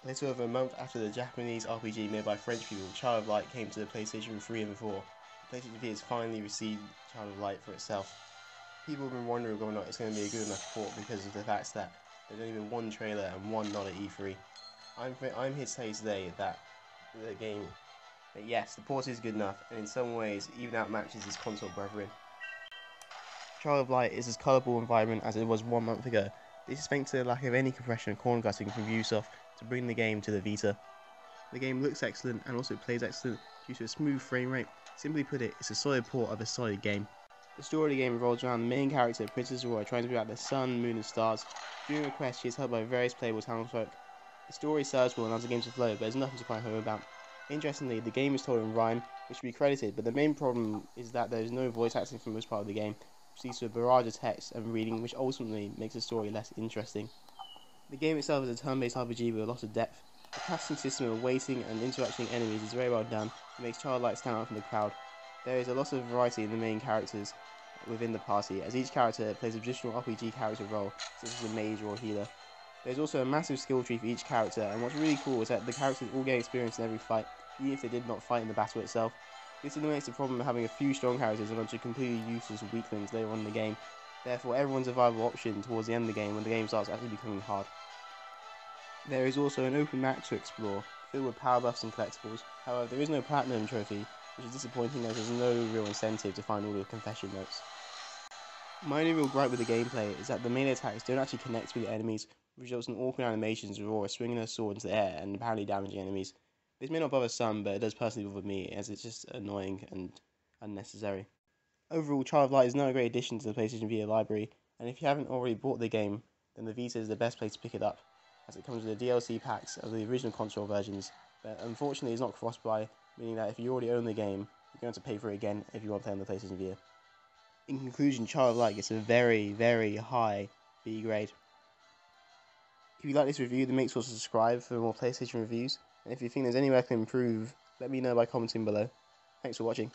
A little over a month after the Japanese RPG made by French people, Child of Light came to the PlayStation 3 and 4. The PlayStation 3 has finally received Child of Light for itself. People have been wondering whether or not it's going to be a good enough port because of the fact that there's only been one trailer and one nod at E3. I'm here to tell you today that yes, the port is good enough, and in some ways even outmatches its console brethren. Child of Light is as colourful and vibrant as it was 1 month ago. This is thanks to the lack of any compression and corner cutting from Ubisoft to bring the game to the Vita. The game looks excellent and also plays excellent due to a smooth frame rate. Simply put it, it's a solid port of a solid game. The story of the game revolves around the main character, Princess Aurora, trying to bring out the sun, moon and stars. During a quest, she is helped by various playable townsfolk. The story is serviceable and allows the game to flow, but there's nothing to cry home about. Interestingly, the game is told in rhyme, which should be credited, but the main problem is that there is no voice acting for most part of the game, which leads to a barrage of text and reading, which ultimately makes the story less interesting. The game itself is a turn-based RPG with a lot of depth. The casting system of waiting and interacting enemies is very well done and makes Child of Light stand out from the crowd. There is a lot of variety in the main characters within the party, as each character plays a traditional RPG character role, such as a mage or a healer. There is also a massive skill tree for each character, and what's really cool is that the characters all gain experience in every fight, even if they did not fight in the battle itself. This eliminates the problem of having a few strong characters and a bunch of completely useless weaklings later on in the game. Therefore, everyone's a viable option towards the end of the game when the game starts actually becoming hard. There is also an open map to explore, filled with power buffs and collectibles. However, there is no platinum trophy, which is disappointing as there's no real incentive to find all the confession notes. My only real gripe with the gameplay is that the melee attacks don't actually connect with the enemies, which results in awkward animations of Aurora swinging her sword into the air and apparently damaging enemies. This may not bother some, but it does personally bother me, as it's just annoying and unnecessary. Overall, Child of Light is not a great addition to the PlayStation Vita library, and if you haven't already bought the game, then the Vita is the best place to pick it up, as it comes with the DLC packs of the original console versions, but unfortunately it's not cross-buy, meaning that if you already own the game, you're going to have to pay for it again if you want to play on the PlayStation Vita. In conclusion, Child of Light gets a very, very high B grade. If you like this review, then make sure to subscribe for more PlayStation reviews, and if you think there's any way I can improve, let me know by commenting below. Thanks for watching.